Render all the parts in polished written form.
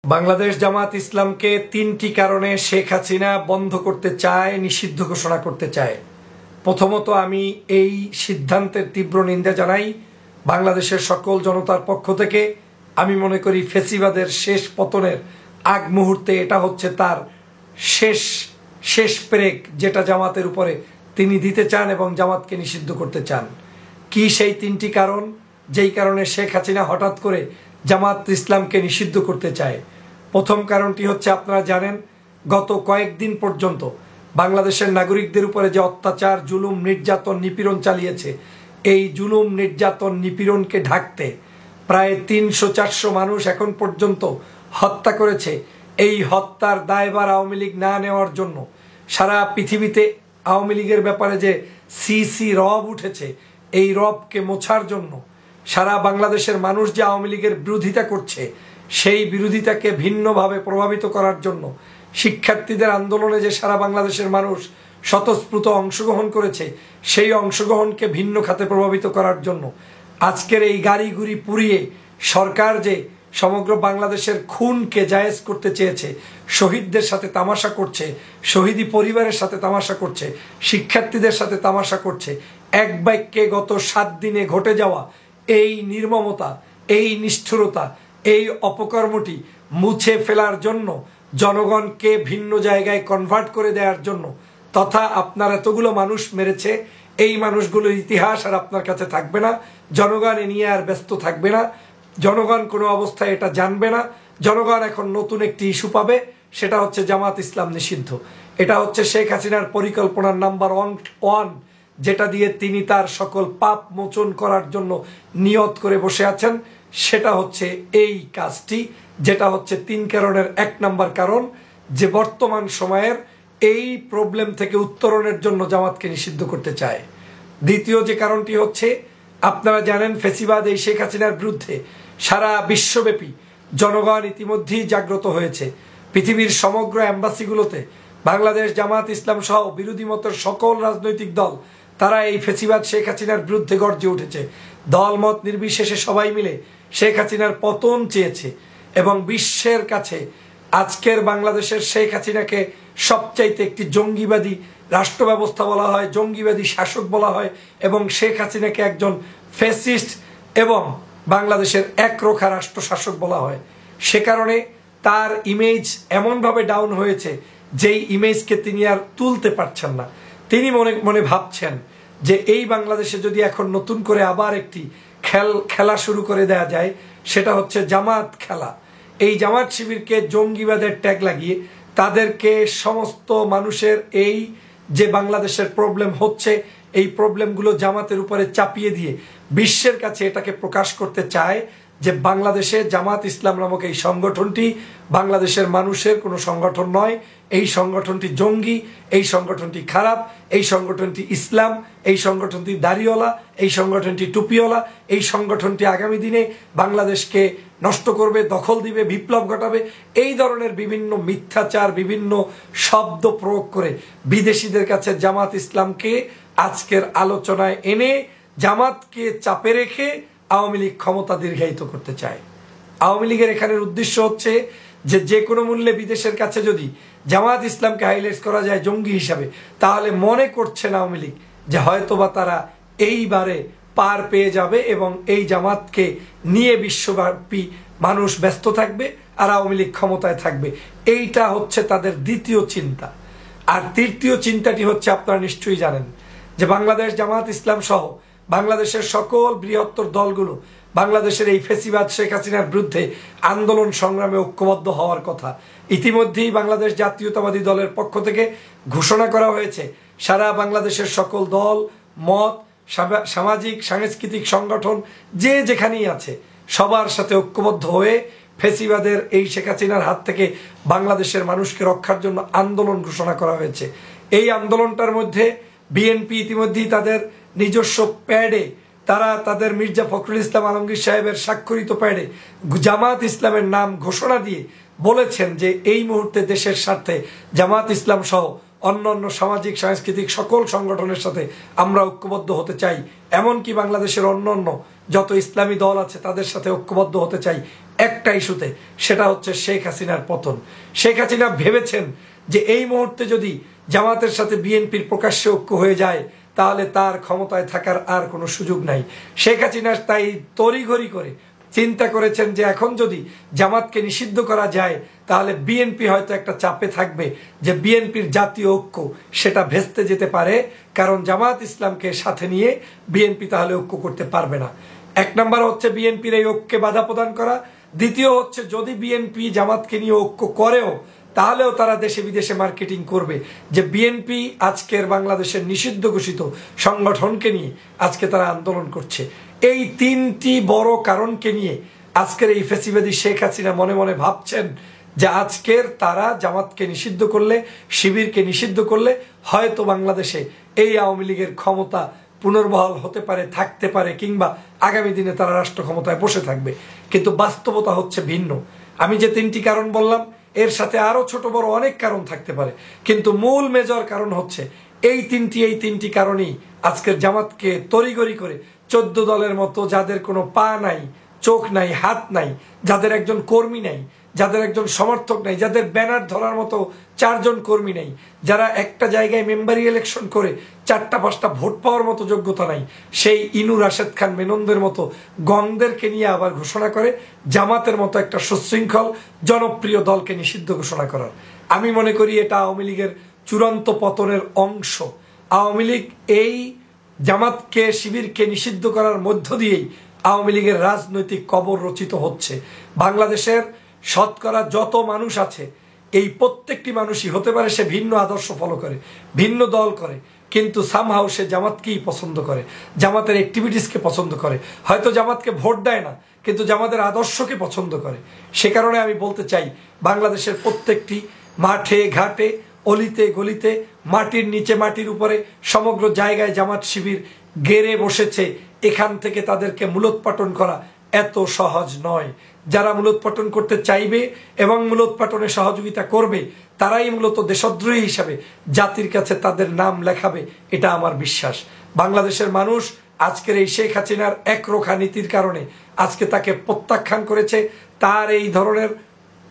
বাংলাদেশ জামাত ইসলামকে তিনটি কারণে শেখ হাসিনা বন্ধ করতে চায়, নিষিদ্ধ ঘোষণা করতে চায়। প্রথমত, আমি এই সিদ্ধান্তের তীব্র নিন্দা জানাই বাংলাদেশের সকল জনতার পক্ষ থেকে। আমি মনে করি ফেসিবাদের শেষ পতনের আগ মুহূর্তে এটা হচ্ছে তার শেষ পেরেক, যেটা জামাতের উপরে তিনি দিতে চান এবং জামাতকে নিষিদ্ধ করতে চান। কি সেই তিনটি কারণ যেই কারণে শেখ হাসিনা হঠাৎ করে জামাত ইসলামকে নিষিদ্ধ করতে চায়? প্রথম কারণটি হচ্ছে, আপনারা জানেন গত কয়েকদিন পর্যন্ত বাংলাদেশের নাগরিকদের উপরে যে অত্যাচার, জুলুম, নির্যাতন, নিপীড়ন চালিয়েছে, এই জুলুম, নির্যাতন, নিপীড়নকে ঢাকতে প্রায় 300-400 মানুষ এখন পর্যন্ত হত্যা করেছে। এই হত্যার দায়ভার আওয়ামী লীগ না নেওয়ার জন্য সারা পৃথিবীতে আওয়ামী লীগের ব্যাপারে যে সিসি রব উঠেছে, এই রবকে মোছার জন্য সারা বাংলাদেশের মানুষ যে আওয়ামী লীগের বিরোধিতা করছে, সেই বিরোধিতাকে ভিন্নভাবে প্রভাবিত করার জন্য শিক্ষার্থীদের আন্দোলনে যে সারা বাংলাদেশের মানুষ স্বতঃস্ফূর্ত অংশগ্রহণ করেছে, সেই অংশগ্রহণকে ভিন্ন খাতে প্রভাবিত করার জন্য আজকের এই গাড়িগুড়ি পুড়িয়ে সরকার যে সমগ্র বাংলাদেশের খুনকে জায়েজ করতে চেয়েছে, শহীদদের সাথে তামাশা করছে, শহীদি পরিবারের সাথে তামাশা করছে, শিক্ষার্থীদের সাথে তামাশা করছে। এক বাক্যে গত 7 দিনে ঘটে যাওয়া এই নির্মমতা, এই নিষ্ঠুরতা, এই অপকর্মটি মুছে ফেলার জন্য, জনগণকে ভিন্ন জায়গায় কনভার্ট করে দেওয়ার জন্য, তথা আপনার এতগুলো মানুষ মেরেছে, এই মানুষগুলোর ইতিহাস আর আপনার কাছে থাকবে না, জনগণ এ নিয়ে আর ব্যস্ত থাকবে না, জনগণ কোনো অবস্থায় এটা জানবে না। জনগণ এখন নতুন একটি ইস্যু পাবে, সেটা হচ্ছে জামাত ইসলাম নিষিদ্ধ। এটা হচ্ছে শেখ হাসিনার পরিকল্পনার নাম্বার 1, যেটা দিয়ে তিনি তার সকল পাপ মোচন করার জন্য নিয়ত করে বসে আছেন। সেটা হচ্ছে এই কাজটি, যেটা হচ্ছে 3 কারণের 1 নাম্বার কারণ, যে বর্তমান সময়ের এই প্রবলেম থেকে উত্তরণের জন্য জামাতকে নিষিদ্ধ করতে চায়। দ্বিতীয় যে কারণটি হচ্ছে, আপনারা জানেন ফেসিবাদ এই শেখ হাসিনার বিরুদ্ধে সারা বিশ্বব্যাপী জনগণ ইতিমধ্যেই জাগ্রত হয়েছে। পৃথিবীর সমগ্র অ্যাম্বাসিগুলোতে বাংলাদেশ জামাত ইসলাম সহ বিরোধী মতের সকল রাজনৈতিক দল, তারা এই ফেসিবাদ শেখ হাসিনার বিরুদ্ধে গর্জে উঠেছে। দলমত নির্বিশেষে সবাই মিলে শেখ হাসিনার পতন চেয়েছে এবং বিশ্বের কাছে আজকের বাংলাদেশের শেখ হাসিনাকে সবচাইতে একটি জঙ্গিবাদী রাষ্ট্র ব্যবস্থা বলা হয়, জঙ্গিবাদী শাসক বলা হয়, এবং শেখ হাসিনাকে একজন ফ্যাসিস্ট এবং বাংলাদেশের একরোখা রাষ্ট্র শাসক বলা হয়। সে কারণে তার ইমেজ এমনভাবে ডাউন হয়েছে, যেই ইমেজকে তিনি আর তুলতে পারছেন না। তিনি মনে মনে ভাবছেন যে এই বাংলাদেশে যদি এখন নতুন করে আবার একটি খেলা শুরু করে দেয়া যায়, সেটা হচ্ছে জামাত খেলা। এই জামাত শিবিরকে জঙ্গিবাদের ট্যাগ লাগিয়ে তাদেরকে সমস্ত মানুষের এই যে বাংলাদেশের প্রবলেম হচ্ছে, এই প্রবলেমগুলো জামাতের উপরে চাপিয়ে দিয়ে বিশ্বের কাছে এটাকে প্রকাশ করতে চায় যে বাংলাদেশে জামাত ইসলাম নামক এই সংগঠনটি বাংলাদেশের মানুষের কোনো সংগঠন নয়, এই সংগঠনটি জঙ্গি, এই সংগঠনটি খারাপ, এই সংগঠনটি ইসলাম, এই সংগঠনটি দাড়িওয়ালা, এই সংগঠনটি টুপিওয়ালা, এই সংগঠনটি আগামী দিনে বাংলাদেশকে নষ্ট করবে, দখল দিবে, বিপ্লব ঘটাবে। এই ধরনের বিভিন্ন মিথ্যাচার, বিভিন্ন শব্দ প্রয়োগ করে বিদেশিদের কাছে জামাত ইসলামকে আজকের আলোচনায় এনে জামাতকে চাপে রেখে আওয়ামী লীগ ক্ষমতা দীর্ঘায়িত করতে চায়। আওয়ামী লীগের এখানের উদ্দেশ্য হচ্ছে যে কোনো মূল্যে বিদেশের কাছে যদি জামাত ইসলামকে হাইলাইট করা যায় জঙ্গি হিসাবে, তাহলে মনে করছেন আওয়ামী লীগ যে হয়তোবা তারা এইবারে পার পেয়ে যাবে এবং এই জামাতকে নিয়ে বিশ্বব্যাপী মানুষ ব্যস্ত থাকবে আর আওয়ামী লীগ ক্ষমতায় থাকবে। এইটা হচ্ছে তাদের দ্বিতীয় চিন্তা। আর তৃতীয় চিন্তাটি হচ্ছে, আপনারা নিশ্চয়ই জানেন যে বাংলাদেশ জামাত ইসলাম সহ বাংলাদেশের সকল বৃহত্তর দলগুলো বাংলাদেশের এই ফেসিবাদ শেখ হাসিনার বিরুদ্ধে আন্দোলন সংগ্রামে ঐক্যবদ্ধ হওয়ার কথা। ইতিমধ্যেই বাংলাদেশ জাতীয়তাবাদী দলের পক্ষ থেকে ঘোষণা করা হয়েছে, সারা বাংলাদেশের সকল দল মত, সামাজিক সাংস্কৃতিক সংগঠন যে যেখানেই আছে, সবার সাথে ঐক্যবদ্ধ হয়ে ফেসিবাদের এই শেখ হাসিনার হাত থেকে বাংলাদেশের মানুষকে রক্ষার জন্য আন্দোলন ঘোষণা করা হয়েছে। এই আন্দোলনটার মধ্যে বিএনপি ইতিমধ্যেই তাদের নিজস্ব প্যাডে, তারা তাদের মির্জা ফখরুল ইসলাম আলমগীর সাহেবের স্বাক্ষরিত প্যাডে জামাত ইসলামের নাম ঘোষণা দিয়ে বলেছেন যে এই মুহূর্তে দেশের স্বার্থে জামাত ইসলাম সহ অন্যান্য সামাজিক সাংস্কৃতিক সকল সংগঠনের সাথে আমরা ঐক্যবদ্ধ হতে চাই, এমনকি বাংলাদেশের অন্যান্য যত ইসলামী দল আছে তাদের সাথে ঐক্যবদ্ধ হতে চাই। একটা ইস্যুতে, সেটা হচ্ছে শেখ হাসিনার পতন। শেখ হাসিনা ভেবেছেন যে এই মুহূর্তে যদি জামাতের সাথে বিএনপির প্রকাশ্যে ঐক্য হয়ে যায় তাহলে তার ক্ষমতায় থাকার আর কোনো সুযোগ নাই। শেখ হাসিনা তাই তড়িঘড়ি করে চিন্তা করেছেন যে এখন যদি জামাতকে নিষিদ্ধ করা যায় তাহলে বিএনপি হয়তো একটা চাপে থাকবে যে বিএনপির জাতীয় ঐক্য সেটা ভেস্তে যেতে পারে, কারণ জামাত ইসলামকে সাথে নিয়ে বিএনপি তাহলে ঐক্য করতে পারবে না। এক নম্বর হচ্ছে বিএনপির এই ঐক্যে বাধা প্রদান করা। দ্বিতীয় হচ্ছে যদি বিএনপি জামাতকে নিয়ে ঐক্য করেও তাহলেও তারা দেশে বিদেশে মার্কেটিং করবে যে বিএনপি আজকের বাংলাদেশের নিষিদ্ধ ঘোষিত সংগঠনকে নিয়ে আজকে তারা আন্দোলন করছে। এই তিনটি বড় কারণকে নিয়ে আজকের এই ফ্যাসিবাদী শেখ হাসিনা মনে মনে ভাবছেন যে আজকের তারা জামাতকে নিষিদ্ধ করলে, শিবিরকে নিষিদ্ধ করলে হয়তো বাংলাদেশে এই আওয়ামী লীগের ক্ষমতা পুনর্বহাল হতে পারে, থাকতে পারে, কিংবা আগামী দিনে তারা রাষ্ট্র ক্ষমতায় বসে থাকবে। কিন্তু বাস্তবতা হচ্ছে ভিন্ন। আমি যে তিনটি কারণ বললাম এর সাথে আরো ছোট বড় অনেক কারণ থাকতে পারে, কিন্তু মূল মেজর কারণ হচ্ছে এই তিনটি কারণেই আজকের জামাতকে তড়িঘড়ি করে 14 দলের মতো, যাদের কোনো পা নাই, চোখ নাই, হাত নাই, যাদের একজন কর্মী নাই, যাদের একজন সমর্থক নাই, যাদের ব্যানার ধরার মতো 4 জন কর্মী নেই, যারা একটা জায়গায় মেম্বারি ইলেকশন করে 4টা-5টা ভোট পাওয়ার মতো যোগ্যতা নাই, সেই ইনু রাশেদ খান মেননদের মতো গণদেরকে নিয়ে আবার ঘোষণা করে জামাতের মতো একটা সুশৃঙ্খল জনপ্রিয় দলকে নিষিদ্ধ ঘোষণা করার। আমি মনে করি এটা আওয়ামী লীগের চূড়ান্ত পতনের অংশ। আওয়ামী লীগ এই জামাতকে, শিবিরকে নিষিদ্ধ করার মধ্য দিয়েই আওয়ামী লীগের রাজনৈতিক কবর রচিত হচ্ছে। বাংলাদেশের শতকরা যত মানুষ আছে এই প্রত্যেকটি মানুষই হতে পারে সে ভিন্ন আদর্শ ফলো করে, ভিন্ন দল করে, কিন্তু সামহাও সে জামাতকেই পছন্দ করে, জামাতের অ্যাক্টিভিটিসকে পছন্দ করে। হয়তো জামাতকে ভোট দেয় না, কিন্তু জামাতের আদর্শকে পছন্দ করে। সে কারণে আমি বলতে চাই বাংলাদেশের প্রত্যেকটি মাঠে ঘাটে, অলিতে গলিতে, মাটির নিচে মাটির উপরে সমগ্র জায়গায় জামাত শিবির গেড়ে বসেছে। এখান থেকে তাদেরকে মূলোৎপাটন করা এত সহজ নয়। যারা মূলোৎপাটন করতে চাইবে এবং মূলোৎপাটনে সহযোগিতা করবে তারাই মূলত দেশদ্রোহী হিসাবে জাতির কাছে তাদের নাম লেখাবে, এটা আমার বিশ্বাস। বাংলাদেশের মানুষ আজকের এই শেখ হাসিনার একরোখা নীতির কারণে আজকে তাকে প্রত্যাখ্যান করেছে। তার এই ধরনের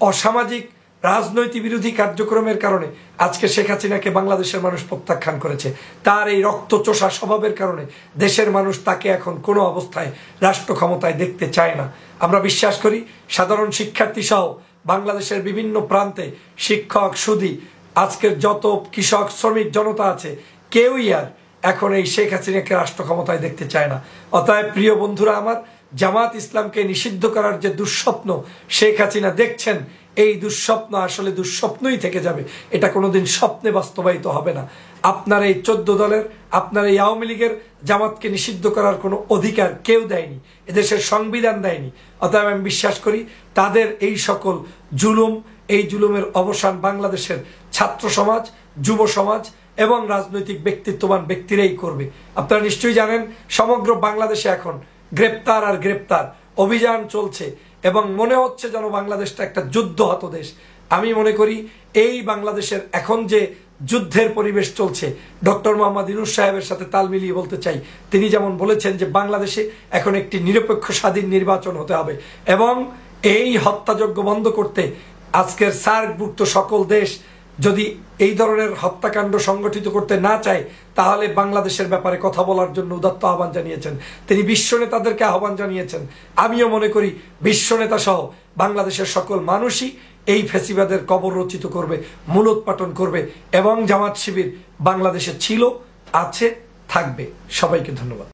অসামাজিক রাজনৈতিক বিরোধী কার্যক্রমের কারণে আজকে শেখ হাসিনাকে বাংলাদেশের মানুষ প্রত্যাখ্যান করেছে। তার এই রক্তচোষা স্বভাবের কারণে দেশের মানুষ তাকে এখন কোনো অবস্থায় রাষ্ট্র ক্ষমতায় দেখতে চায় না। আমরা বিশ্বাস করি সাধারণ শিক্ষার্থী সহ বাংলাদেশের বিভিন্ন প্রান্তে শিক্ষক, সুধী, আজকের যত কৃষক, শ্রমিক জনতা আছে, কেউই আর এখন এই শেখ হাসিনাকে রাষ্ট্র ক্ষমতায় দেখতে চায় না। অতএব প্রিয় বন্ধুরা আমার, জামাত ইসলামকে নিষিদ্ধ করার যে দুঃস্বপ্ন শেখ হাসিনা দেখছেন, এই দুঃস্বপ্ন আসলে দুঃস্বপ্নই থেকে যাবে, এটা কোনোদিন স্বপ্নে বাস্তবায়িত হবে না। আপনার এই 14 দলের, আপনার এই আওয়ামী লীগের জামাতকে নিষিদ্ধ করার কোনো অধিকার কেউ দেয়নি, এদেশের সংবিধান দেয়নি। অতএব আমি বিশ্বাস করি তাদের এই সকল জুলুম, এই জুলুমের অবসান বাংলাদেশের ছাত্র সমাজ, যুব সমাজ এবং রাজনৈতিক ব্যক্তিত্ববান ব্যক্তিরাই করবে। আপনারা নিশ্চয়ই জানেন সমগ্র বাংলাদেশে এখন গ্রেপ্তার আর গ্রেপ্তার অভিযান চলছে এবং মনে হচ্ছে যেন বাংলাদেশটা একটা যুদ্ধহত দেশ। আমি মনে করি এই বাংলাদেশের এখন যে যুদ্ধের পরিবেশ চলছে, ডক্টর মোহাম্মদ ইউনূস সাহেবের সাথে তাল মিলিয়ে বলতে চাই, তিনি যেমন বলেছেন যে বাংলাদেশে এখন একটি নিরপেক্ষ স্বাধীন নির্বাচন হতে হবে এবং এই হত্যাযজ্ঞ বন্ধ করতে আজকের সার্কভুক্ত সকল দেশ যদি এই ধরনের হত্যাকাণ্ড সংগঠিত করতে না চায় তাহলে বাংলাদেশের ব্যাপারে কথা বলার জন্য উদাত্ত আহ্বান জানিয়েছেন। তিনি বিশ্ব নেতাদেরকে আহ্বান জানিয়েছেন। আমিও মনে করি বিশ্ব নেতা সহ বাংলাদেশের সকল মানুষই এই ফ্যাসিবাদের কবর রচিত করবে, মূলোৎপাটন করবে এবং জামাত শিবির বাংলাদেশে ছিল, আছে, থাকবে। সবাইকে ধন্যবাদ।